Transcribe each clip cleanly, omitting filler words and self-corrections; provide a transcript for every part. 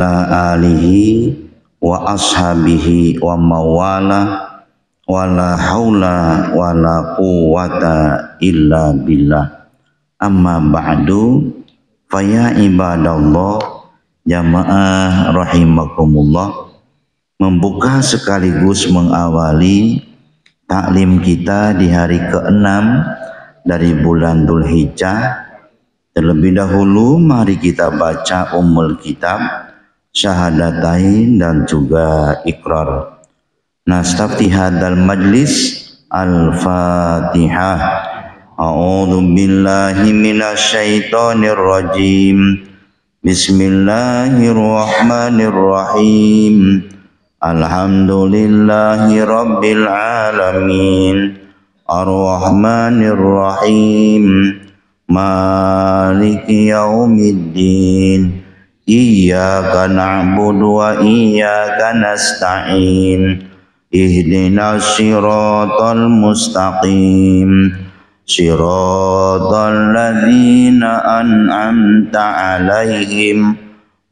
ala alihi wa ashabihi wa mawala wala haula wala quwata illa billah. Amma ba'du, faya ibadallah jamaah rahimakumullah. Membuka sekaligus mengawali taklim kita di hari ke-6 dari bulan Dzulhijjah. Terlebih dahulu mari kita baca ummul kitab, syahadatain dan juga ikrar. Nastafti hadzal majlis al-Fatihah. A'udzu billahi minasyaitonir rajim. Bismillahirrahmanirrahim. Alhamdulillahi rabbil alamin. Ar-Rahmanir Rahim. Maliki yaumiddin. Iyyaka na'budu wa iyyaka nasta'in. Ihdinas siratal mustaqim. Siratal ladzina an'amta 'alaihim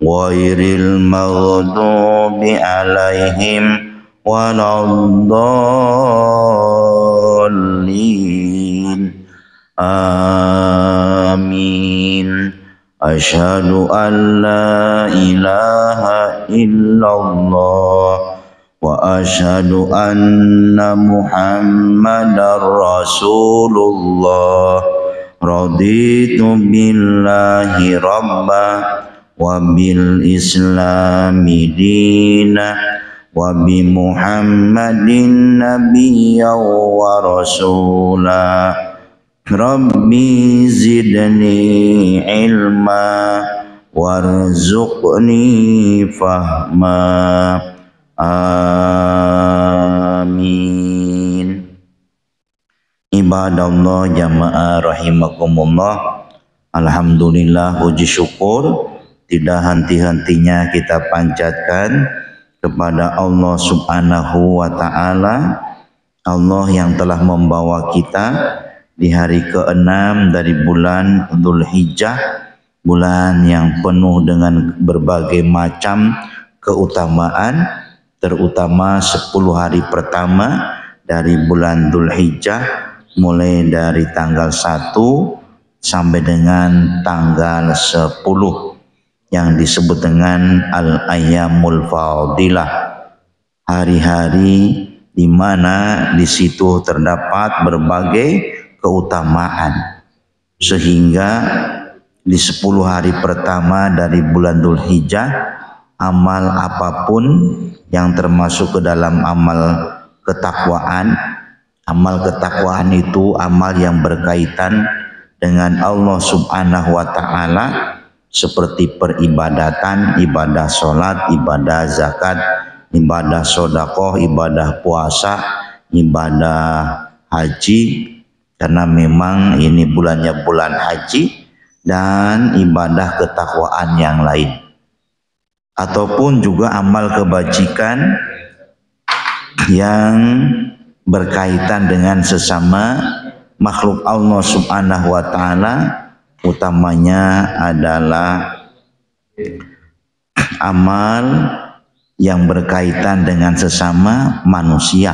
ghairil maghdubi 'alaihim waladdallin. Amin. Asyhadu an la ilaha illallah wa asyhadu anna Muhammadar Rasulullah. Raditu billahi rabba wa bil islami dina wa bi Muhammadin nabiyya wa rasula. Rabbi zidni ilma warzuqni fahma. Amin. Ibadallah jamaah rahimakumullah. Alhamdulillah, puji syukur tidak henti-hentinya kita panjatkan kepada Allah Subhanahu wa ta'ala. Allah yang telah membawa kita di hari ke-6 dari bulan Dzulhijjah, bulan yang penuh dengan berbagai macam keutamaan, terutama 10 hari pertama dari bulan Dzulhijjah, mulai dari tanggal 1 sampai dengan tanggal 10 yang disebut dengan Al-Ayyamul Fadilah, hari-hari di mana di situ terdapat berbagai keutamaan, sehingga di 10 hari pertama dari bulan Dzulhijjah, amal apapun yang termasuk ke dalam amal ketakwaan itu amal yang berkaitan dengan Allah Subhanahu wa ta'ala, seperti peribadatan, ibadah sholat, ibadah zakat, ibadah sedekah, ibadah puasa, ibadah haji, karena memang ini bulannya bulan haji, dan ibadah ketakwaan yang lain, ataupun juga amal kebajikan yang berkaitan dengan sesama makhluk Allah Subhanahu wa ta'ala. Utamanya adalah amal yang berkaitan dengan sesama manusia.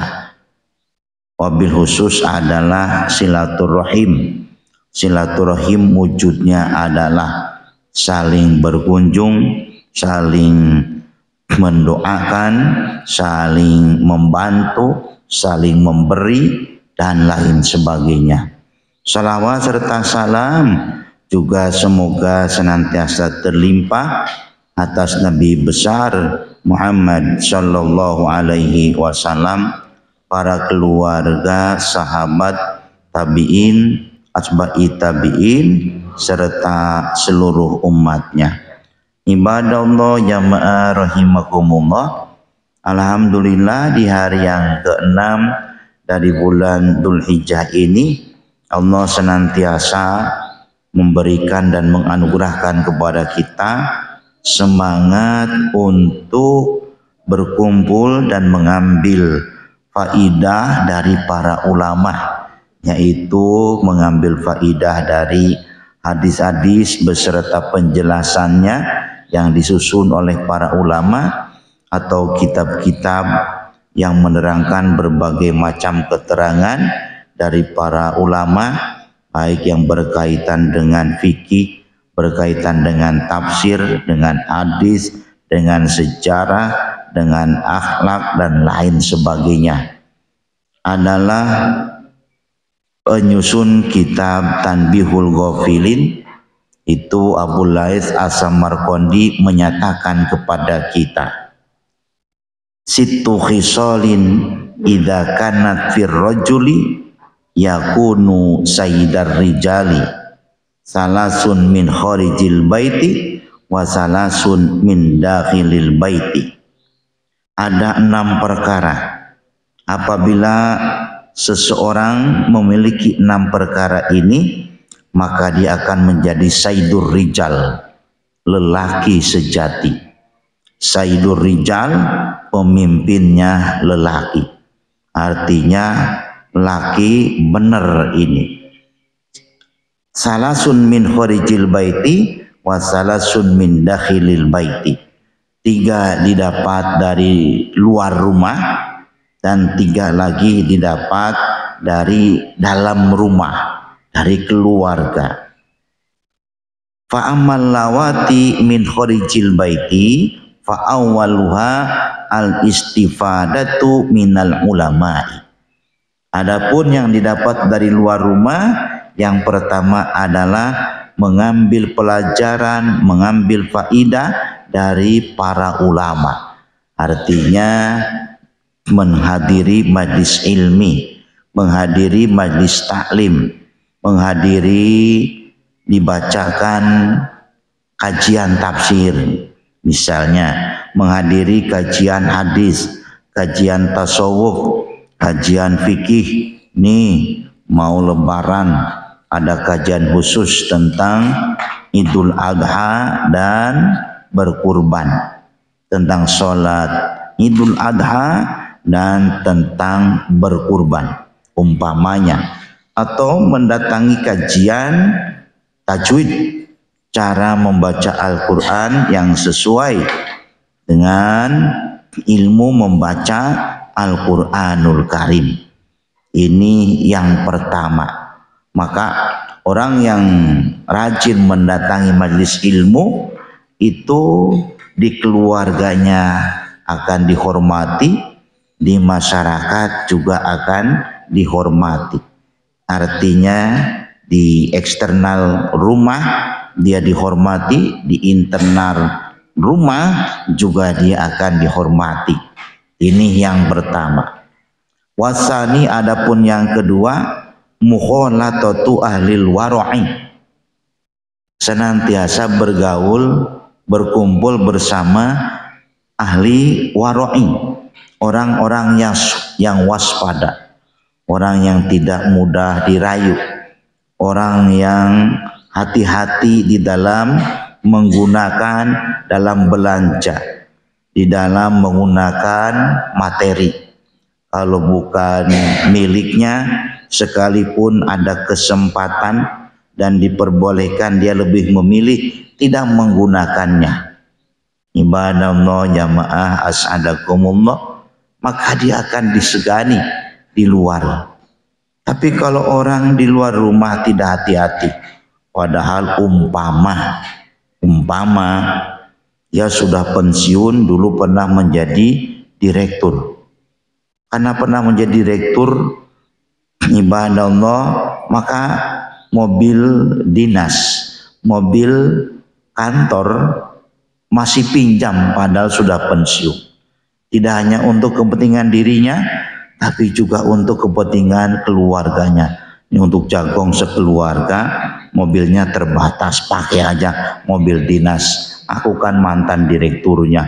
Wabil khusus adalah silaturahim. Silaturahim wujudnya adalah saling berkunjung, saling mendoakan, saling membantu, saling memberi, dan lain sebagainya. Salawat serta salam juga semoga senantiasa terlimpah atas Nabi besar Muhammad sallallahu alaihi wasallam, para keluarga, sahabat, tabi'in, atba'i tabi'in, serta seluruh umatnya. Ibadallah jamaah rahimakumullah. Alhamdulillah, di hari yang ke-6 dari bulan Dzulhijjah ini, Allah senantiasa memberikan dan menganugerahkan kepada kita semangat untuk berkumpul dan mengambil faidah dari para ulama, yaitu mengambil faidah dari hadis-hadis beserta penjelasannya yang disusun oleh para ulama atau kitab-kitab yang menerangkan berbagai macam keterangan dari para ulama, baik yang berkaitan dengan fikih, berkaitan dengan tafsir, dengan hadis, dengan sejarah, dengan akhlak dan lain sebagainya, adalah penyusun kitab Tanbihul Ghafilin. Itu Abu Laits As-Samarqandi menyatakan kepada kita, Sittu khisalin idza kanat fir rajuli yakunu sayyidar rijali, salasun min kharijil baiti wa salasun min dakhilil baiti. Ada 6 perkara. Apabila seseorang memiliki 6 perkara ini, maka dia akan menjadi sayyidur rijal, lelaki sejati. Sayyidur rijal, pemimpinnya lelaki. Artinya laki benar ini. Salasun min kharijil baiti wa salasun min dakhilil baiti. 3 didapat dari luar rumah dan 3 lagi didapat dari dalam rumah, dari keluarga. Fa ammal lawati min kharijil baiti fa awwaluha al istifadatu minal ulama'i. Adapun yang didapat dari luar rumah, yang pertama adalah mengambil pelajaran, mengambil faidah dari para ulama. Artinya menghadiri majlis ilmi, menghadiri majlis taklim, menghadiri dibacakan kajian tafsir, misalnya menghadiri kajian hadis, kajian tasawuf, kajian fikih. Nih mau lebaran ada kajian khusus tentang Idul Adha dan berkurban, tentang sholat Idul Adha dan tentang berkurban umpamanya. Atau mendatangi kajian tajwid, cara membaca Al-Quran yang sesuai dengan ilmu membaca Al-Quranul Karim. Ini yang pertama. Maka orang yang rajin mendatangi majelis ilmu itu di keluarganya akan dihormati, di masyarakat juga akan dihormati. Artinya di eksternal rumah dia dihormati, di internal rumah juga dia akan dihormati. Ini yang pertama. Wasani, adapun yang kedua, mukhalatatu ahlil wara'i, senantiasa bergaul, berkumpul bersama ahli wara'i, orang-orang yang waspada, orang yang tidak mudah dirayu, orang yang hati-hati di dalam menggunakan, dalam belanja, di dalam menggunakan materi. Kalau bukan miliknya, sekalipun ada kesempatan dan diperbolehkan, dia lebih memilih tidak menggunakannya. Ibadah Allah jamaah as'adakumullah, maka dia akan disegani di luar. Tapi kalau orang di luar rumah tidak hati-hati, padahal umpama dia sudah pensiun, dulu pernah menjadi direktur. Karena pernah menjadi direktur, ibadah Allah, maka mobil dinas, mobil kantor masih pinjam padahal sudah pensiun. Tidak hanya untuk kepentingan dirinya, tapi juga untuk kepentingan keluarganya. Ini untuk jagong sekeluarga, mobilnya terbatas, pakai aja mobil dinas. Aku kan mantan direkturnya.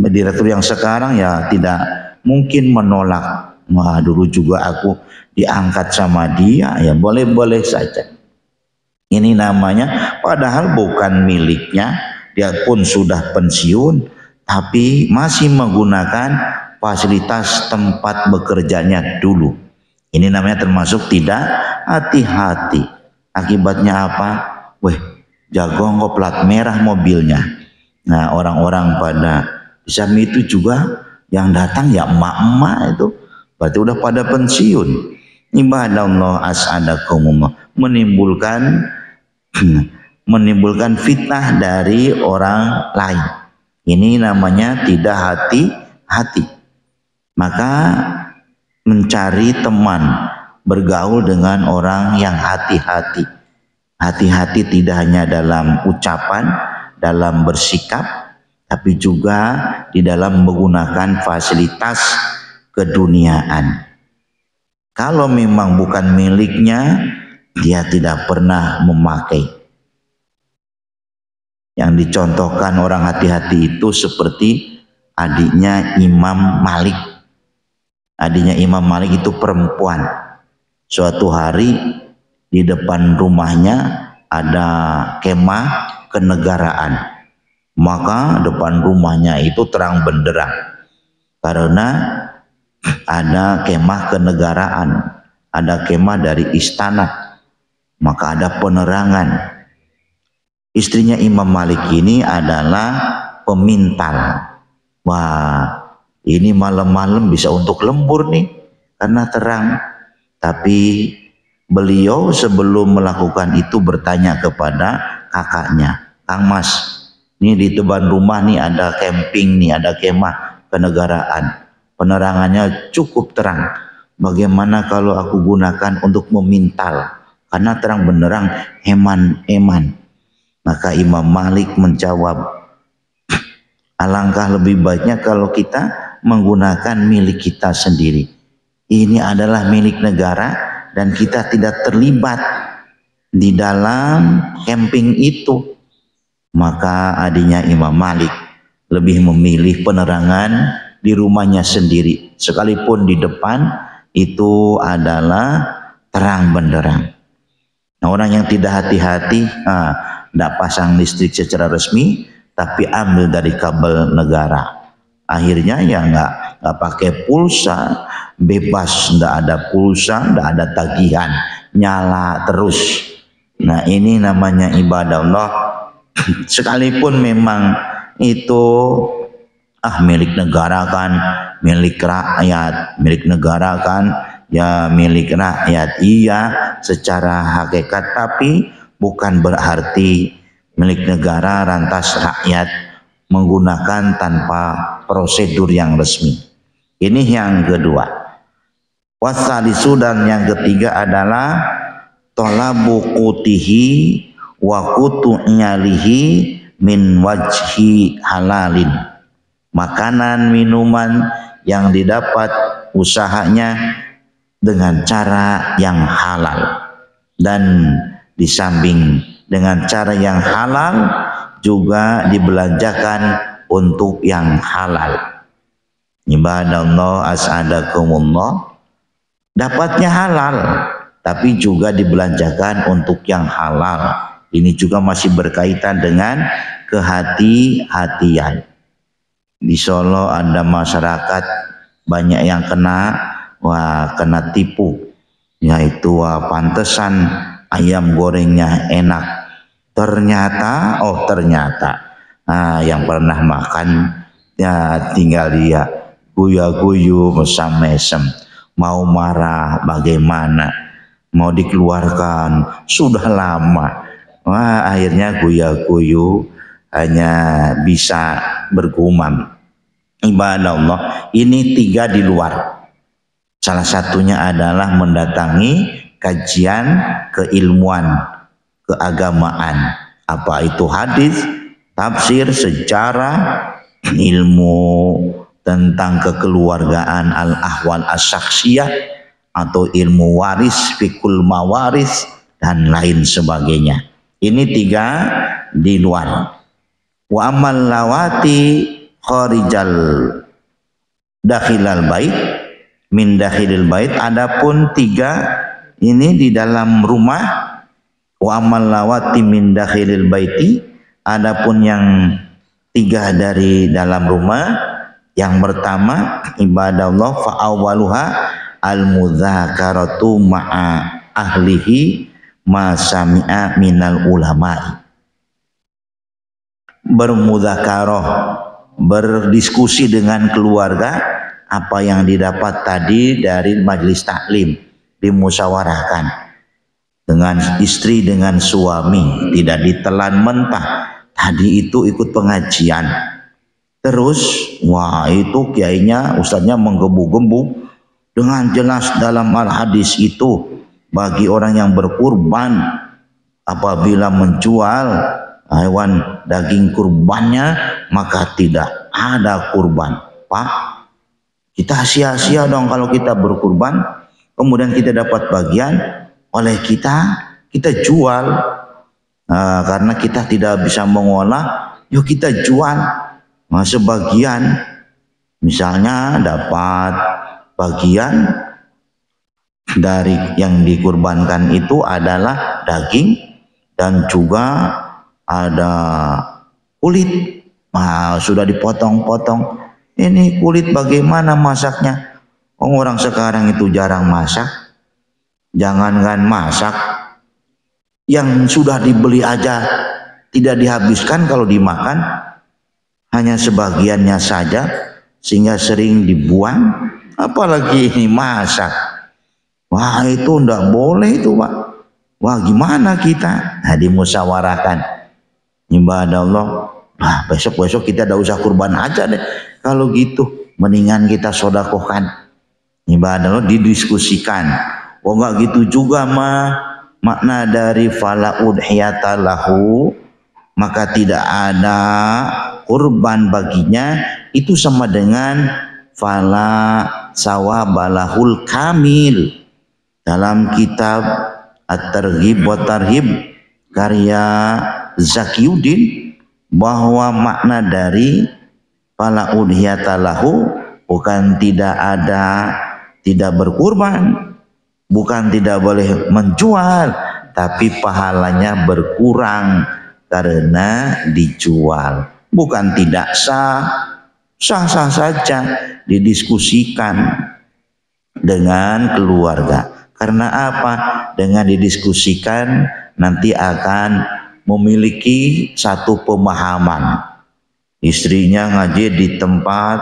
Direktur yang sekarang ya tidak mungkin menolak. Wah, dulu juga aku diangkat sama dia, ya boleh-boleh saja. Ini namanya padahal bukan miliknya, dia pun sudah pensiun, tapi masih menggunakan fasilitas tempat bekerjanya dulu. Ini namanya termasuk tidak hati-hati. Akibatnya apa? jago kok plat merah mobilnya. Nah, orang-orang pada di samping itu juga yang datang ya emak-emak itu, berarti udah pada pensiun. Ibadallah as'adakumullah, menimbulkan fitnah dari orang lain. Ini namanya tidak hati-hati. Maka mencari teman, bergaul dengan orang yang hati-hati. Hati-hati tidak hanya dalam ucapan, dalam bersikap, tapi juga di dalam menggunakan fasilitas keduniaan. Kalau memang bukan miliknya, dia tidak pernah memakai. Yang dicontohkan orang hati-hati itu seperti adiknya Imam Malik. Adiknya Imam Malik itu perempuan. Suatu hari di depan rumahnya ada kemah kenegaraan. Maka depan rumahnya itu terang benderang. Karena ada kemah kenegaraan, ada kemah dari istana. Maka ada penerangan. Istrinya Imam Malik ini adalah pemintal. Wah, ini malam-malam bisa untuk lembur nih, karena terang. Tapi beliau sebelum melakukan itu bertanya kepada kakaknya, Kang Mas, ini di depan rumah nih ada camping nih, ada kemah kenegaraan. Penerangannya cukup terang. Bagaimana kalau aku gunakan untuk memintal? Karena terang benderang eman-eman. Maka Imam Malik menjawab, alangkah lebih baiknya kalau kita menggunakan milik kita sendiri. Ini adalah milik negara dan kita tidak terlibat di dalam camping itu. Maka adiknya Imam Malik lebih memilih penerangan di rumahnya sendiri. Sekalipun di depan itu adalah terang benderang. Nah, orang yang tidak hati-hati, tidak pasang listrik secara resmi, tapi ambil dari kabel negara. Akhirnya ya nggak pakai pulsa, bebas, tidak ada pulsa, tidak ada tagihan, nyala terus. Nah, ini namanya ibadah Allah. Sekalipun memang itu milik negara kan, milik rakyat, milik negara kan, ya milik rakyat, iya secara hakikat, tapi bukan berarti milik negara lantas rakyat menggunakan tanpa prosedur yang resmi. Ini yang kedua. Wasalisu, dan yang ketiga adalah talabu qutihi wa qutu nyalihi min wajhi halalin. Makanan minuman yang didapat usahanya dengan cara yang halal, dan di samping dengan cara yang halal juga dibelanjakan untuk yang halal. Ibadallah as'adakumullah, dapatnya halal tapi juga dibelanjakan untuk yang halal. Ini juga masih berkaitan dengan kehati-hatian. Di Solo ada masyarakat banyak yang kena tipu, yaitu pantesan ayam gorengnya enak. Ternyata yang pernah makan ya tinggal dia guya-guyu mesam-mesem, mau marah bagaimana, mau dikeluarkan sudah lama. Akhirnya guya-guyu hanya bisa bergumam. Ibadah Allah, ini 3 di luar. Salah satunya adalah mendatangi kajian keilmuan, keagamaan. Apa itu hadis, tafsir, sejarah, ilmu tentang kekeluargaan, al-ahwal as-syakhsiyah, atau ilmu waris, fikul mawaris, dan lain sebagainya. Ini 3 di luar. Wa amal lawati kharijal dakhilal bait min dakhilil bait, adapun 3 ini di dalam rumah. Wa amal lawati min dakhilil baiti, adapun yang 3 dari dalam rumah. Yang pertama ibadah Allah, fa awwaluha al mudzakaratu ma'a ahlihi ma sami'a minal ulama'i. bermudzakarah, berdiskusi dengan keluarga, apa yang didapat tadi dari majelis taklim, dimusyawarahkan dengan istri, dengan suami, tidak ditelan mentah. Tadi itu ikut pengajian, terus wah itu kiainya, ustadznya menggebu-gebu dengan jelas dalam al-hadis itu, bagi orang yang berkurban apabila menjual hewan daging kurbannya maka tidak ada kurban. Pak, kita sia-sia dong kalau kita berkurban kemudian kita dapat bagian oleh kita jual. Karena kita tidak bisa mengolah, yuk kita jual sebagian, misalnya dapat bagian dari yang dikurbankan itu adalah daging dan juga ada kulit. Nah, sudah dipotong-potong. Ini kulit bagaimana masaknya? Orang sekarang itu jarang masak. Jangankan masak, yang sudah dibeli aja tidak dihabiskan kalau dimakan, hanya sebagiannya saja sehingga sering dibuang, apalagi ini masak. Wah itu ndak boleh itu Pak. Wah gimana kita? Nah dimusyawarahkan, ibadah Allah, nah besok kita tidak usah kurban aja deh kalau gitu, mendingan kita sodakohkan. Ibadah Allah didiskusikan. Oh enggak gitu juga mah, makna dari fala udhiyata lahu, maka tidak ada kurban baginya, itu sama dengan fala sawabalahul kamil. Dalam kitab At-Targhib wa Tarhib karya Zakiyuddin, bahwa makna dari fala udhiyata lahu bukan tidak berkurban, bukan tidak boleh menjual, tapi pahalanya berkurang karena dijual. Bukan tidak sah, sah-sah saja, didiskusikan dengan keluarga. Karena apa? Dengan didiskusikan nanti akan memiliki satu pemahaman. Istrinya ngaji di tempat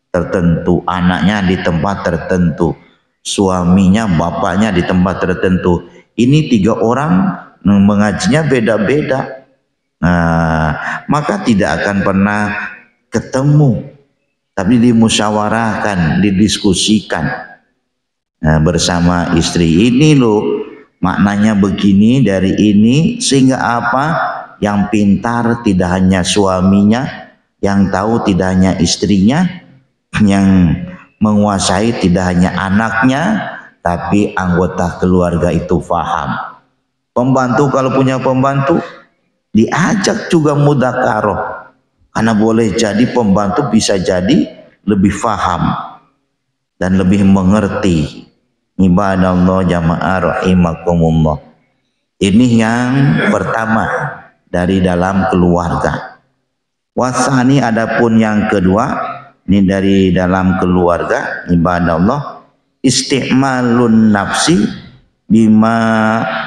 tertentu, anaknya di tempat tertentu, suaminya, bapaknya di tempat tertentu. Ini 3 orang mengajinya beda-beda. Nah, maka tidak akan pernah ketemu, tapi dimusyawarahkan, didiskusikan. Nah, bersama istri, ini loh maknanya begini dari ini, sehingga apa? Yang pintar tidak hanya suaminya, yang tahu tidak hanya istrinya, yang menguasai tidak hanya anaknya, tapi anggota keluarga itu faham. Pembantu kalau punya pembantu diajak juga mudzakarah, karena boleh jadi pembantu bisa jadi lebih faham dan lebih mengerti. Ibadah Allah jamaah rahimakumullah. Ini yang pertama dari dalam keluarga. Wasani adapun yang kedua, ini dari dalam keluarga, ibadah Allah, isti'malun nafsi bima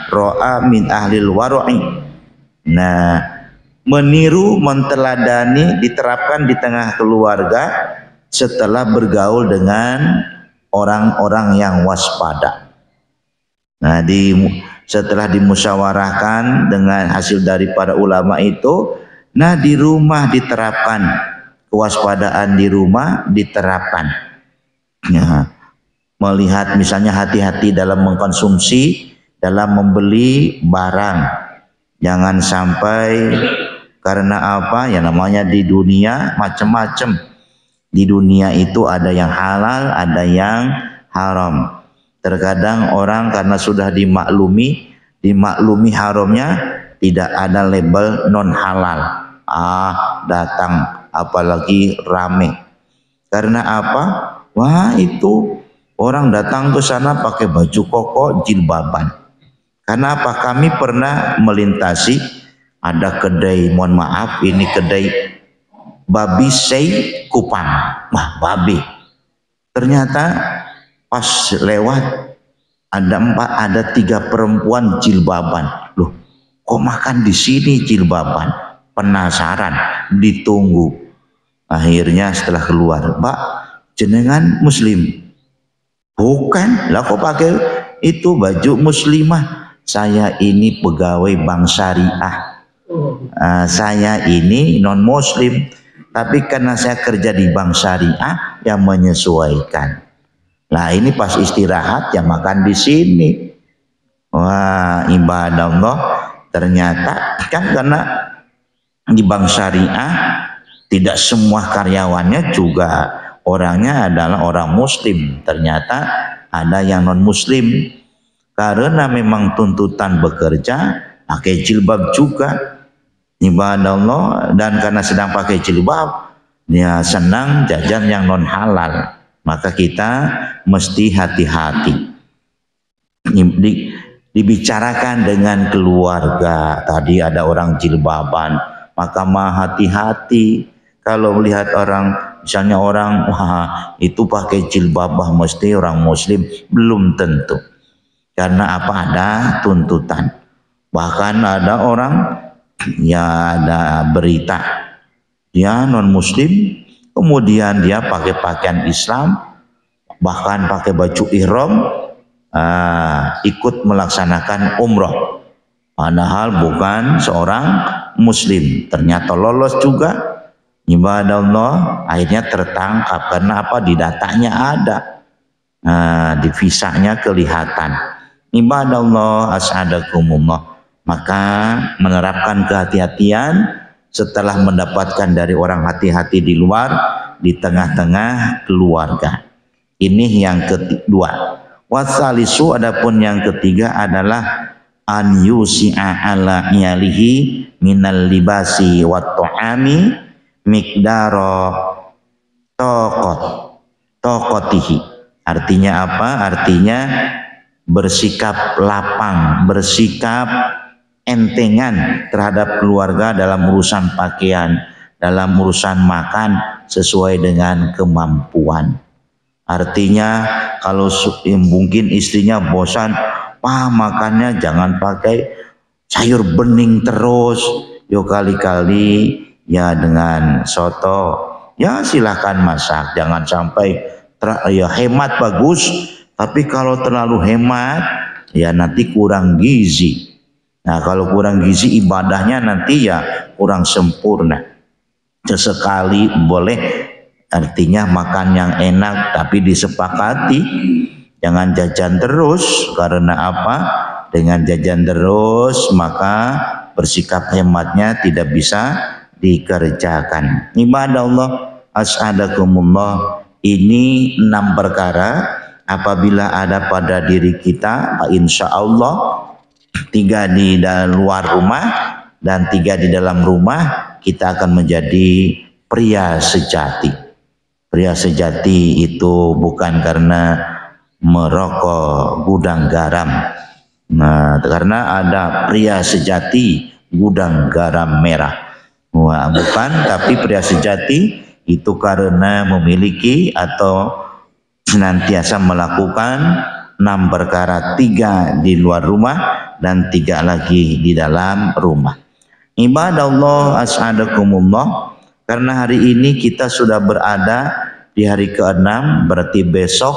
ro'a min ahlil waro'i. Nah, meniru, menteladani, diterapkan di tengah keluarga setelah bergaul dengan orang-orang yang waspada. Nah, setelah dimusyawarahkan dengan hasil dari para ulama itu, nah di rumah diterapkan, kewaspadaan di rumah diterapkan. Ya, melihat misalnya hati-hati dalam mengkonsumsi, dalam membeli barang. Jangan sampai, karena apa? Ya namanya di dunia macam-macam. Di dunia itu ada yang halal, ada yang haram. Terkadang orang karena sudah dimaklumi haramnya, tidak ada label non halal. Datang apalagi rame. Karena apa? Wah itu orang datang ke sana pakai baju koko, jilbaban. Karena apa? Kami pernah melintasi ada kedai, mohon maaf, ini kedai babi sei Kupang. Wah babi. Ternyata pas lewat ada 3 perempuan jilbaban. Loh, kok makan di sini jilbaban? penasaran, ditunggu. Akhirnya setelah keluar, Mbak, jenengan muslim? Bukan, lah kok pakai itu baju muslimah? Saya ini pegawai bank syariah. Saya ini non muslim, tapi karena saya kerja di bank syariah yang menyesuaikan. Nah ini pas istirahat ya makan di sini. Wah ibadah Allah, ternyata kan karena di bank syariah tidak semua karyawannya juga orangnya adalah orang muslim. Ternyata ada yang non muslim. Karena memang tuntutan bekerja pakai jilbab juga. Ibadah Allah, dan karena sedang pakai jilbab ya senang jajan yang non halal, maka kita mesti hati-hati. Dibicarakan dengan keluarga, tadi ada orang jilbaban, maka mah hati-hati kalau melihat orang, misalnya orang wah itu pakai jilbabah mesti orang muslim, belum tentu, karena apa, ada tuntutan. Bahkan ada orang ya, ada berita dia non muslim kemudian dia pakai pakaian Islam, bahkan pakai baju ihram, ikut melaksanakan umroh padahal bukan seorang muslim, ternyata lolos juga. Ibadah Allah, akhirnya tertangkap karena apa, di datanya ada, di visanya kelihatan. Ibadah Allah, as'adakumullah. Maka menerapkan kehati-hatian setelah mendapatkan dari orang hati-hati di luar, di tengah-tengah keluarga. Ini yang kedua. Wasalisu, adapun yang ketiga adalah an yusi'a ala iyalihi minal libasi wat ta'ami miqdaro tokotihi. Artinya apa? Artinya bersikap lapang, bersikap entengan terhadap keluarga dalam urusan pakaian, dalam urusan makan sesuai dengan kemampuan. Artinya kalau mungkin istrinya bosan, makannya jangan pakai sayur bening terus, yuk kali-kali ya dengan soto, ya silahkan masak, jangan sampai ya hemat bagus, tapi kalau terlalu hemat ya nanti kurang gizi. Nah kalau kurang gizi ibadahnya nanti ya kurang sempurna. Sesekali boleh, artinya makan yang enak tapi disepakati, jangan jajan terus. Karena apa? Dengan jajan terus maka bersikap hematnya tidak bisa dikerjakan. Ibadah Allah, as'adakumullah, ini 6 perkara apabila ada pada diri kita, insya Allah 3 di luar rumah dan 3 di dalam rumah, kita akan menjadi pria sejati. Pria sejati itu bukan karena merokok gudang garam. Nah, karena ada pria sejati gudang garam merah. Wah, bukan, tapi pria sejati itu karena memiliki atau senantiasa melakukan 6 perkara, 3 di luar rumah dan 3 lagi di dalam rumah. Ibadah Allah, as'adakumullah, karena hari ini kita sudah berada di hari ke-6, berarti besok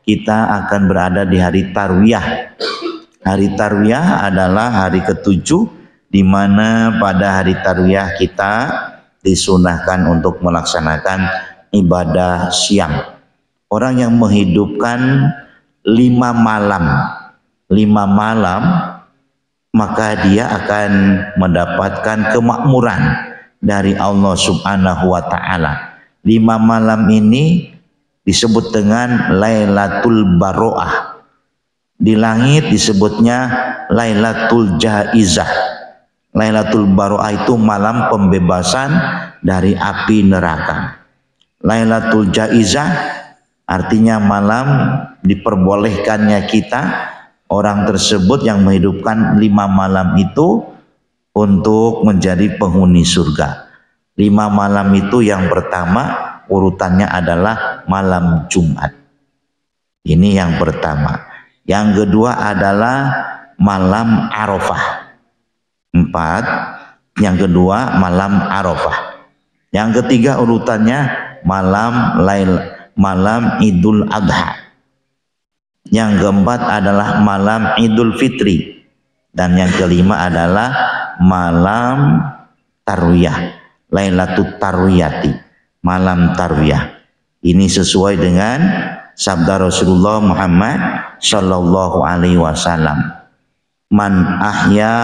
kita akan berada di hari Tarwiyah. Hari Tarwiyah adalah hari ke-7, di mana pada hari Tarwiyah kita disunahkan untuk melaksanakan ibadah siang. Orang yang menghidupkan 5 malam, maka dia akan mendapatkan kemakmuran dari Allah Subhanahu wa Ta'ala. 5 malam ini disebut dengan Lailatul Baro'ah. Di langit disebutnya Lailatul Jaizah. Lailatul Baro'ah itu malam pembebasan dari api neraka. Lailatul Jaizah artinya malam diperbolehkannya kita, orang tersebut yang menghidupkan 5 malam itu untuk menjadi penghuni surga. 5 malam itu yang pertama urutannya adalah malam Jumat. Ini yang pertama. Yang kedua adalah malam Arafah. 4, Yang kedua malam Arafah. Yang ketiga urutannya malam Idul Adha. Yang keempat adalah malam Idul Fitri. Dan yang kelima adalah malam Tarwiyah, Lailatul Tarwiyati, malam Tarwiyah. Ini sesuai dengan sabda Rasulullah Muhammad sallallahu alaihi wasallam. Man ahya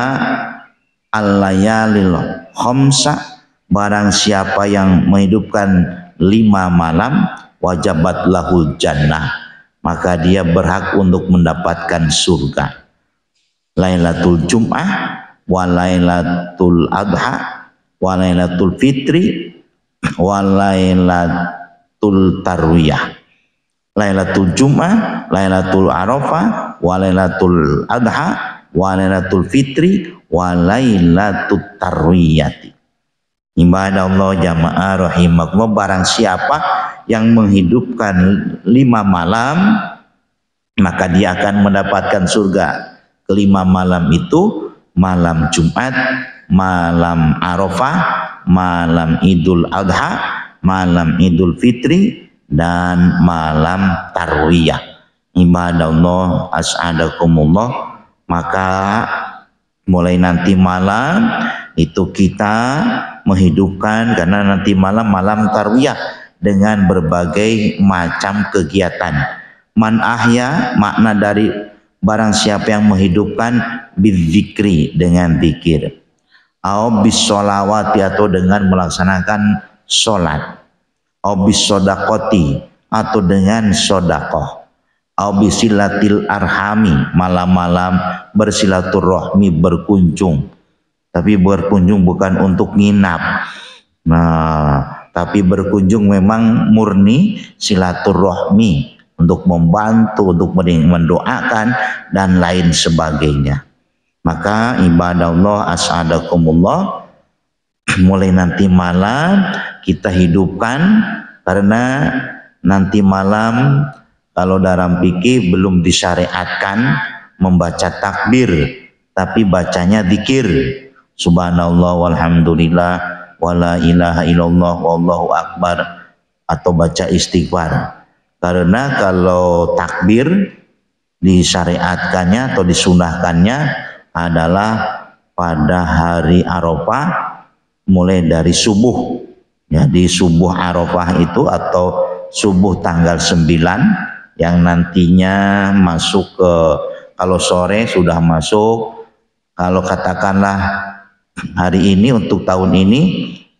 al-layalil khamsa, barang siapa yang menghidupkan 5 malam, wajabat lahul jannah, maka dia berhak untuk mendapatkan surga. Lailatul Jum'ah, wa Lailatul Adha, wa Lailatul Fitri, wa Lailatul Tarwiyah. Lailatul Jum'ah, Lailatul Arafah, wa Lailatul Adha, wa Lailatul Fitri, wa Lailatul Tarwiyati. Ibadah Allah jamaah rahimakumullah, barang siapa yang menghidupkan 5 malam, maka dia akan mendapatkan surga. Kelima malam itu malam Jumat, malam Arafah, malam Idul Adha, malam Idul Fitri, dan malam Tarwiyah. Ibadah Allah as'adakumullah, maka mulai nanti malam itu kita menghidupkan, karena nanti malam Tarwiyah dengan berbagai macam kegiatan. Man ahya, makna dari barang siapa yang menghidupkan, bidzikri, dengan zikir, au bisolawati, atau dengan melaksanakan sholat, au bisodakoti, atau dengan sodakoh, au bisilatil arhami, malam-malam bersilaturahmi, berkunjung. Tapi berkunjung bukan untuk nginap, tapi berkunjung memang murni silaturahmi, untuk membantu, untuk mendoakan, dan lain sebagainya. Maka ibadah Allah as'adakumullah, mulai nanti malam kita hidupkan, karena nanti malam kalau dalam fikih belum disyariatkan membaca takbir, tapi bacanya zikir, subhanallah walhamdulillah wala ilaha illallah wallahu akbar, atau baca istighfar. Karena kalau takbir disyariatkannya atau disunahkannya adalah pada hari Arafah, mulai dari subuh. Jadi subuh Arafah itu, atau subuh tanggal 9, yang nantinya masuk ke, kalau sore sudah masuk, kalau katakanlah hari ini untuk tahun ini,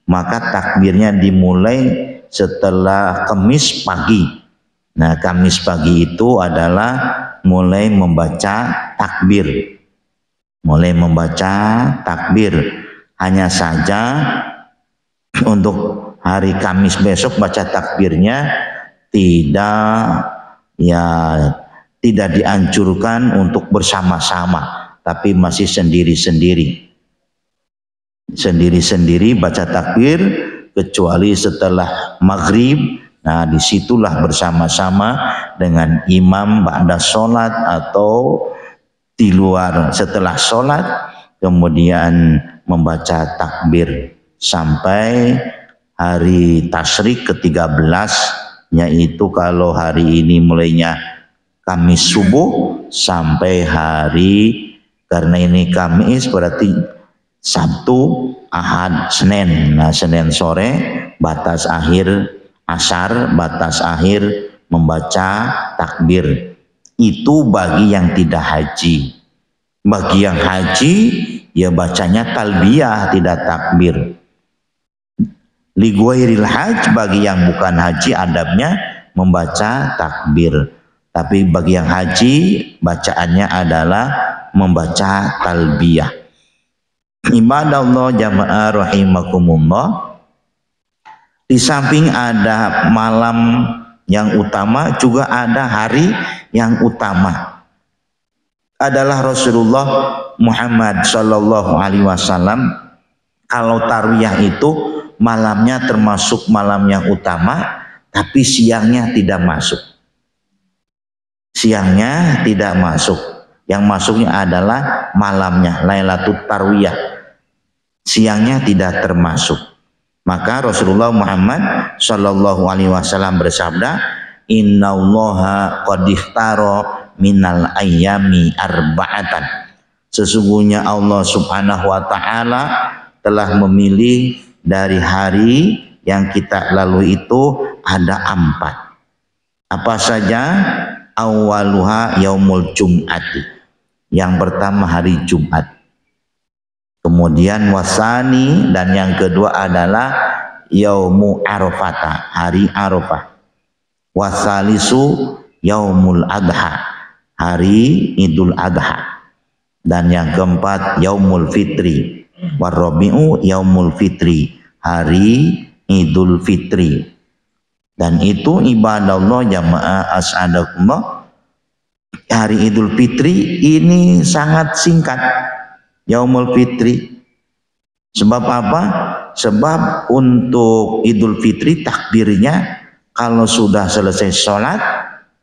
maka takbirnya dimulai setelah Kamis pagi. Nah, Kamis pagi itu adalah mulai membaca takbir. Mulai membaca takbir. Hanya saja untuk hari Kamis besok baca takbirnya tidak dianjurkan untuk bersama-sama, tapi masih sendiri-sendiri. Sendiri-sendiri baca takbir, kecuali setelah maghrib. Nah, disitulah bersama-sama dengan imam ba'da sholat, atau di luar setelah sholat, kemudian membaca takbir sampai hari tasyrik ke-13, yaitu kalau hari ini mulainya Kamis subuh sampai hari, karena ini Kamis berarti Sabtu, Ahad, Senin. Nah, Senin sore batas akhir asar, batas akhir membaca takbir. Itu bagi yang tidak haji. Bagi yang haji, ya bacanya talbiyah, tidak takbir. Li ghairil haj, bagi yang bukan haji adabnya membaca takbir. Tapi bagi yang haji, bacaannya adalah membaca talbiyah. Ibadah Allah jamaah rahimakumullah, di samping ada malam yang utama, juga ada hari yang utama. Adalah Rasulullah Muhammad sallallahu alaihi wasallam. Kalau Tarwiyah itu malamnya termasuk malam yang utama, tapi siangnya tidak masuk. Siangnya tidak masuk. Yang masuknya adalah malamnya, Lailatul Tarwiyah. siangnya tidak termasuk. Maka Rasulullah Muhammad Shallallahu Alaihi Wasallam bersabda, Innallaha qad ikhtara minal ayyami arba'atan. Sesungguhnya Allah Subhanahu Wa Taala telah memilih dari hari yang kita lalui itu ada 4. Apa saja? Awaluha yaumul jum'ati. Yang pertama hari Jumat. Kemudian wasani, dan yang kedua adalah yaumu arafata, hari Arafah. Wasalisu yaumul adha, hari Idul Adha. Dan yang keempat yaumul fitri. Warabi'u yaumul fitri, hari Idul Fitri. Dan itu ibadah Allah jamaah as'adakumullah. Hari Idul Fitri ini sangat singkat. Yaumul Fitri. Sebab apa? Sebab untuk Idul Fitri takbirnya kalau sudah selesai sholat,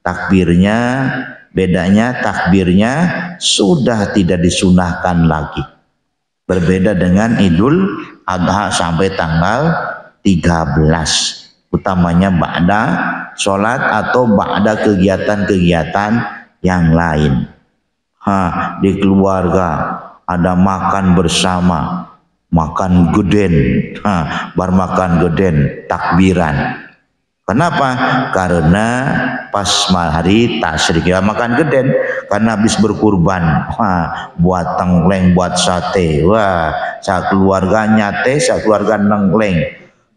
takbirnya bedanya takbirnya sudah tidak disunahkan lagi. Berbeda dengan Idul Adha sampai tanggal 13. Utamanya ba'da sholat atau ba'da kegiatan-kegiatan yang lain. Di keluarga ada makan bersama, makan geden, bar makan geden, takbiran. Kenapa? Karena pas hari tasyrik ya makan geden, karena habis berkurban, buat tengleng, buat sate, sa keluarga nyate, sa keluarga nengleng,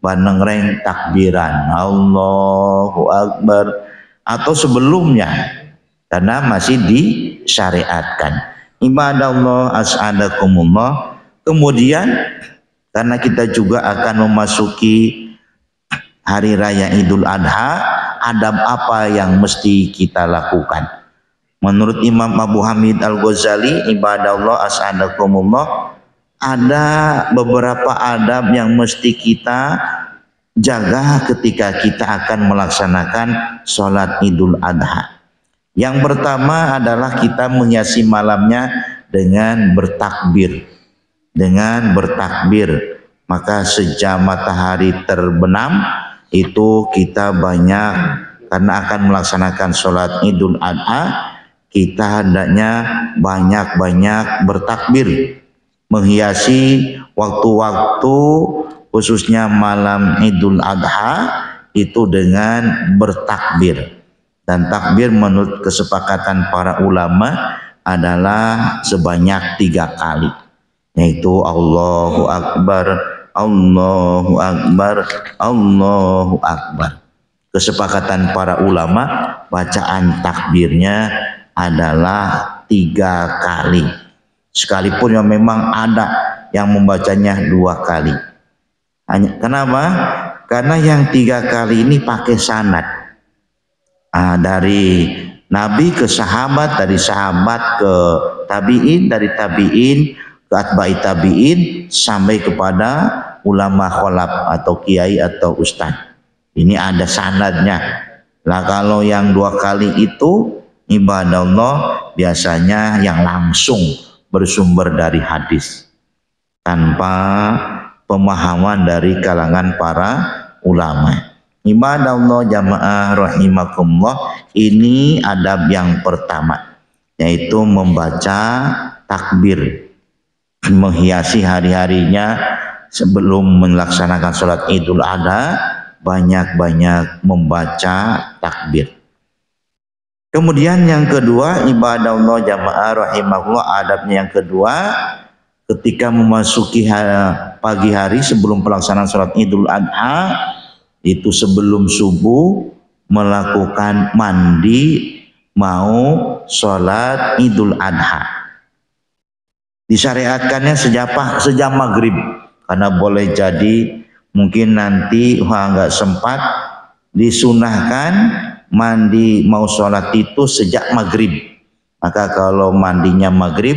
nengleng takbiran, Allahu Akbar, atau sebelumnya, karena masih disyariatkan. Ibadah Allah as'adakumullah. Kemudian karena kita juga akan memasuki hari raya Idul Adha, adab apa yang mesti kita lakukan? Menurut Imam Abu Hamid Al-Ghazali, ibadah Allah as'adakumullah, ada beberapa adab yang mesti kita jaga ketika kita akan melaksanakan sholat Idul Adha. Yang pertama adalah kita menghiasi malamnya dengan bertakbir. Dengan bertakbir, maka sejak matahari terbenam itu kita banyak, karena akan melaksanakan sholat Idul Adha, kita hendaknya banyak-banyak bertakbir, menghiasi waktu-waktu khususnya malam Idul Adha itu dengan bertakbir. Dan takbir menurut kesepakatan para ulama adalah sebanyak 3 kali, yaitu Allahu Akbar, Allahu Akbar, Allahu Akbar. Kesepakatan para ulama, bacaan takbirnya adalah 3 kali. Sekalipun yang memang ada yang membacanya 2 kali. Kenapa? Karena yang 3 kali ini pakai sanad. Dari Nabi ke sahabat, dari sahabat ke tabi'in, dari tabi'in ke atba'i tabi'in, sampai kepada ulama kholaf atau kiai atau ustaz. Ini ada sanadnya. Lah kalau yang 2 kali itu ibadah Allah biasanya yang langsung bersumber dari hadis, tanpa pemahaman dari kalangan para ulama. Ibadah Allah jamaah rahimakumullah, ini adab yang pertama, yaitu membaca takbir, menghiasi hari-harinya sebelum melaksanakan sholat Idul Adha, banyak-banyak membaca takbir. Kemudian yang kedua, ibadah Allah jamaah rahimahullah, adabnya yang kedua, ketika memasuki pagi hari sebelum pelaksanaan sholat Idul Adha, itu sebelum subuh melakukan mandi mau sholat Idul Adha. Disyariatkannya sejak maghrib, karena boleh jadi mungkin nanti nggak sempat, disunahkan mandi mau sholat itu sejak maghrib. Maka kalau mandinya maghrib,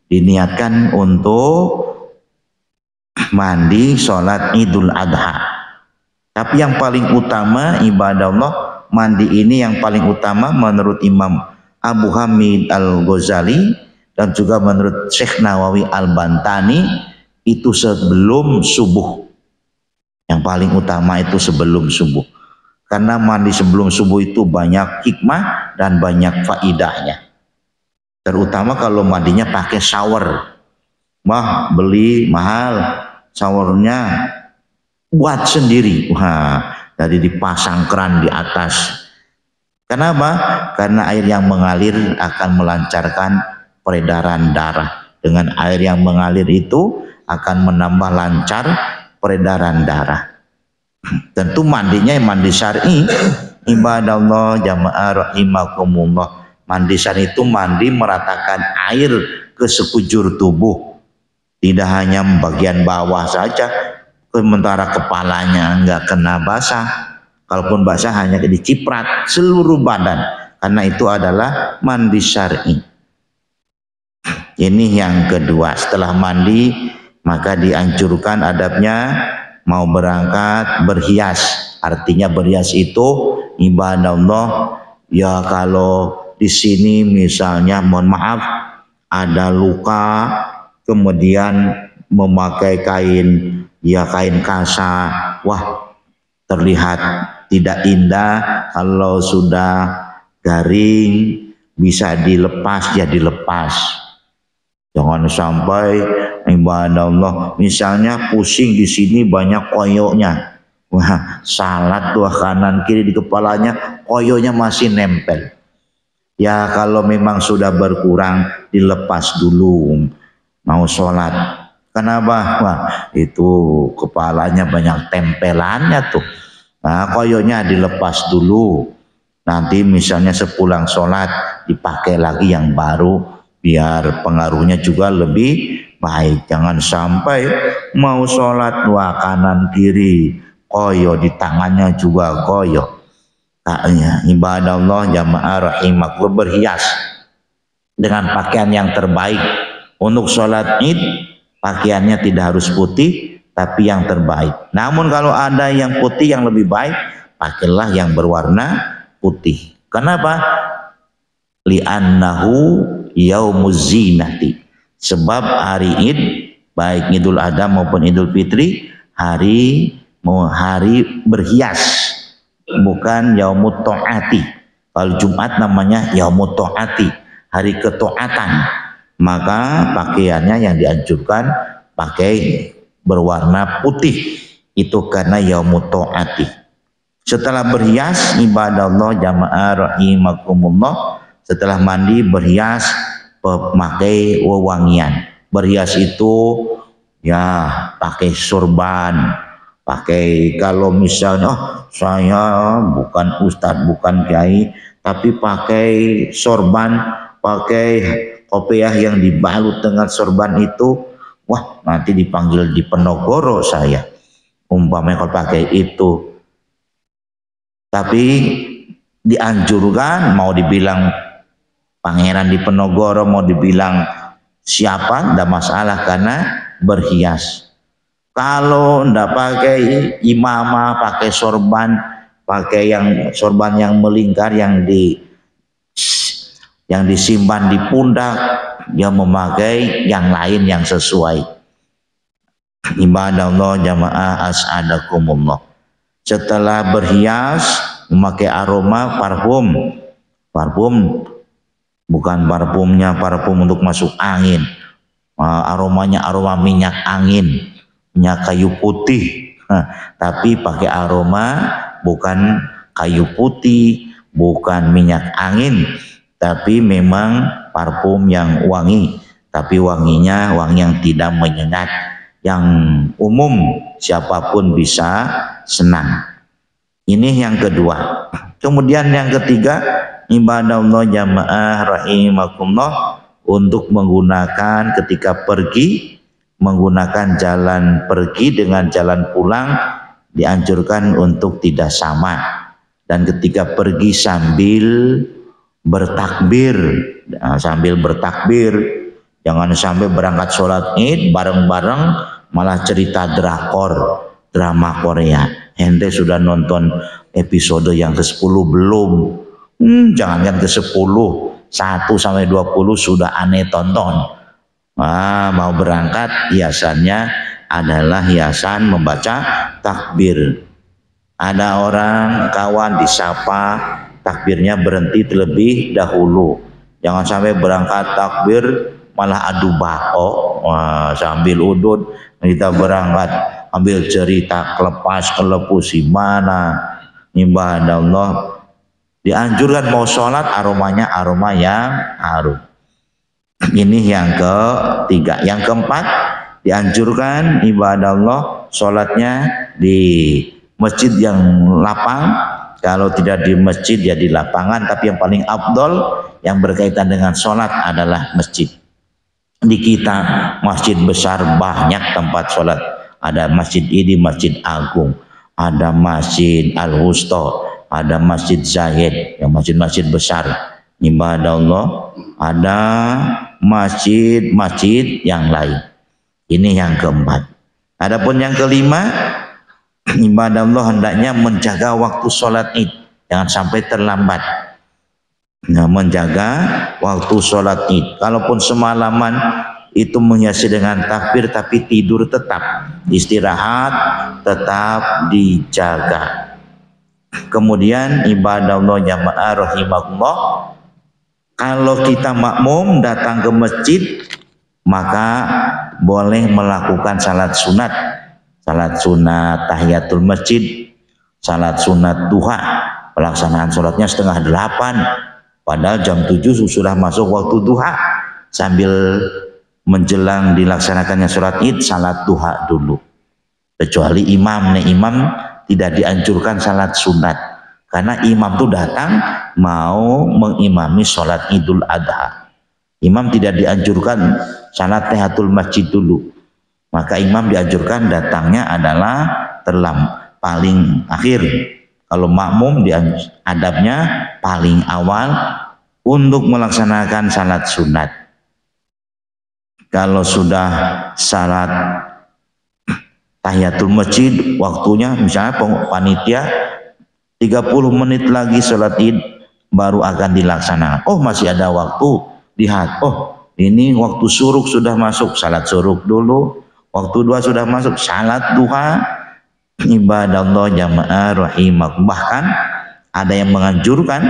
diniatkan untuk mandi sholat Idul Adha. Tapi yang paling utama ibadah Allah, mandi ini yang paling utama menurut Imam Abu Hamid Al-Ghazali dan juga menurut Syekh Nawawi Al-Bantani, itu sebelum subuh. Yang paling utama itu sebelum subuh. Karena mandi sebelum subuh itu banyak hikmah dan banyak faidahnya. Terutama kalau mandinya pakai shower. Wah, beli mahal showernya buat sendiri. Wah, jadi dipasang keran di atas. Kenapa? Karena air yang mengalir akan melancarkan peredaran darah. Dengan air yang mengalir itu akan menambah lancar peredaran darah. Tentu mandinya mandi syar'i. Ibadah Allah jamaah rahimakumullah. Mandi syar'i itu mandi meratakan air ke sekujur tubuh. Tidak hanya bagian bawah saja, sementara kepalanya enggak kena basah. Kalaupun basah hanya diciprat seluruh badan, karena itu adalah mandi syar'i. Ini yang kedua. Setelah mandi maka dianjurkan adabnya mau berangkat berhias. Artinya berhias itu ibadah Allah. Ya kalau di sini misalnya mohon maaf ada luka, kemudian memakai kain, ya kain kasa, wah terlihat tidak indah. Kalau sudah garing bisa dilepas ya dilepas. Jangan sampai ibadah Allah misalnya pusing di sini banyak koyoknya. Wah, salat tuh kanan kiri di kepalanya, koyoknya masih nempel. Ya kalau memang sudah berkurang dilepas dulu mau sholat. Kenapa? Wah, itu kepalanya banyak tempelannya tuh. Nah, koyoknya dilepas dulu. Nanti misalnya sepulang sholat dipakai lagi yang baru biar pengaruhnya juga lebih baik. Jangan sampai mau sholat dua kanan kiri koyo, di tangannya juga koyo. Ibadah Allah jamaah rahimakumullah, berhias dengan pakaian yang terbaik. Untuk sholat id pakaiannya tidak harus putih, tapi yang terbaik. Namun kalau ada yang putih yang lebih baik, pakailah yang berwarna putih. Kenapa? Li'annahu yaumuz zinati. Sebab hari id, baik Idul Adha maupun Idul Fitri, hari berhias, bukan yaumut ta'ati. Kalau Jumat namanya yaumut ta'ati, hari ketaatan. Maka pakaiannya yang dianjurkan pakai berwarna putih, itu karena yaumut ta'ati. Setelah berhias ibadah Allah jamaah rahimakumullah, setelah mandi berhias memakai wewangian. Berhias itu ya pakai sorban, pakai, kalau misalnya saya bukan ustadz bukan kiai tapi pakai sorban, pakai kopiah yang dibalut dengan sorban itu, wah nanti dipanggil di Penogoro saya umpamanya kalau pakai itu. Tapi dianjurkan, mau dibilang pangeran di Penogoro, mau dibilang siapa, tidak masalah karena berhias. Kalau ndak pakai imamah, pakai sorban, pakai yang sorban yang melingkar, yang disimpan di pundak, yang memakai yang lain yang sesuai. Ibadah Allah jamaah as'adakumullah. Setelah berhias memakai aroma parfum. Parfum bukan parfumnya parfum untuk masuk angin. Aromanya aroma minyak angin, minyak kayu putih. Tapi pakai aroma bukan kayu putih, bukan minyak angin, tapi memang parfum yang wangi, tapi wanginya wangi yang tidak menyengat, yang umum siapapun bisa senang. Ini yang kedua. Kemudian yang ketiga, ibadah Allah jamaah rahimakumullah, untuk menggunakan ketika pergi, menggunakan jalan pergi dengan jalan pulang dianjurkan untuk tidak sama. Dan ketika pergi sambil bertakbir, jangan sampai berangkat sholat id bareng-bareng malah cerita drakor, drama Korea. Ente sudah nonton episode yang ke-10 belum? Jangankan ke-10, 1 sampai 20 sudah aneh tonton. Mau berangkat hiasannya adalah hiasan membaca takbir. Ada orang kawan disapa, takbirnya berhenti terlebih dahulu. Jangan sampai berangkat takbir malah adu bako. Sambil udut kita berangkat ambil cerita kelepus gimana. Ibadah Allah, dianjurkan mau sholat aromanya aroma yang harum. Ini yang ketiga. Yang keempat, dianjurkan ibadah Allah sholatnya di masjid yang lapang. Kalau tidak di masjid ya di lapangan, tapi yang paling afdol yang berkaitan dengan sholat adalah masjid. Di kita masjid besar banyak tempat sholat. Ada masjid ini, Masjid Agung, ada Masjid Al-Wusta, ada Masjid Zahid, yang masjid-masjid besar. Ibadah Allah, ada masjid-masjid yang lain. Ini yang keempat. Adapun yang kelima, ibadah Allah hendaknya menjaga waktu sholat Id, jangan sampai terlambat. Nah, menjaga waktu sholat Id. Kalaupun semalaman itu menghiasi dengan takbir, tapi tidur tetap, istirahat tetap dijaga. Kemudian ibadah Allah jamaah rahimahullah, kalau kita makmum datang ke masjid, maka boleh melakukan salat sunat tahiyatul masjid, salat sunat duha. Pelaksanaan sholatnya 7:30, padahal jam 7 sudah masuk waktu duha. Sambil menjelang dilaksanakannya sholat Id, salat duha dulu. Kecuali imam tidak dianjurkan salat sunat, karena imam itu datang mau mengimami sholat Idul Adha. Imam tidak dianjurkan salat tahiyatul masjid dulu, maka imam dianjurkan datangnya adalah paling akhir. Kalau makmum adabnya paling awal untuk melaksanakan salat sunat. Kalau sudah salat tahiyatul masjid, waktunya misalnya panitia 30 menit lagi sholat Id baru akan dilaksanakan. Oh, masih ada waktu, lihat, oh ini waktu suruk sudah masuk, salat suruk dulu. Waktu duha sudah masuk, salat duha. Ibadah Allah jamaah rahimah. Bahkan ada yang menganjurkan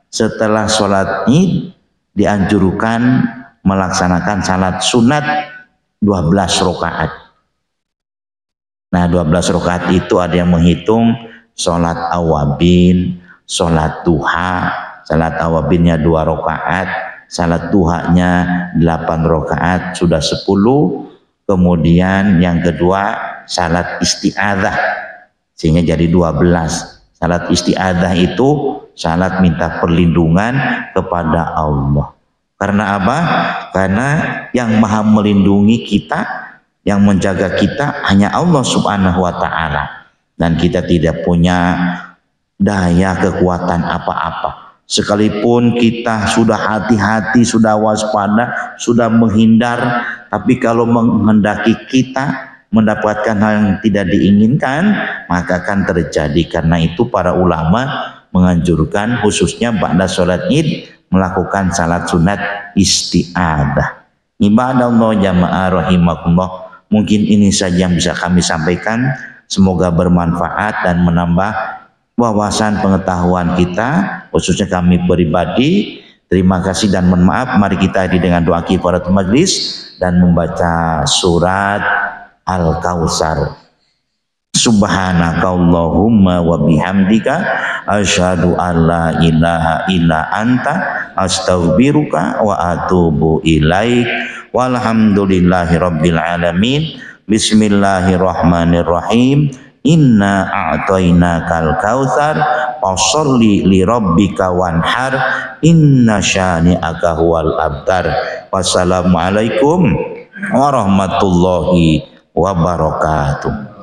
setelah sholat Id dianjurkan melaksanakan salat sunat 12 rakaat. Nah, 12 rakaat itu ada yang menghitung sholat awabin, sholat duha. Sholat awabinnya 2 rakaat, sholat duhanya 8 rakaat, sudah 10. Kemudian yang kedua sholat isti'adzah, sehingga jadi 12. Sholat isti'adzah itu sholat minta perlindungan kepada Allah. Karena apa? Karena yang maha melindungi kita, yang menjaga kita hanya Allah subhanahu wa ta'ala. Dan kita tidak punya daya kekuatan apa-apa. Sekalipun kita sudah hati-hati, sudah waspada, sudah menghindar, tapi kalau menghendaki kita mendapatkan hal yang tidak diinginkan, maka akan terjadi. Karena itu para ulama menganjurkan khususnya pada sholat Id melakukan salat sunat isti'adzah. Ibadah Allah jamaah rahimakumullah. Mungkin ini saja yang bisa kami sampaikan. Semoga bermanfaat dan menambah wawasan pengetahuan kita, khususnya kami pribadi. Terima kasih dan mohon maaf. Mari kita hadir dengan doa kifaratul majlis dan membaca surat Al-Kautsar. Subhanakallahumma wa bihamdika asyhadu an la ilaha illa anta astaghfiruka wa atubu ilaik. Walhamdulillahi rabbil alamin. Bismillahirrahmanirrahim. Inna a'tainakal kautsar fasholli li rabbika wanhar inna syani'aka huwal abtar. Wassalamualaikum warahmatullahi wabarakatuh.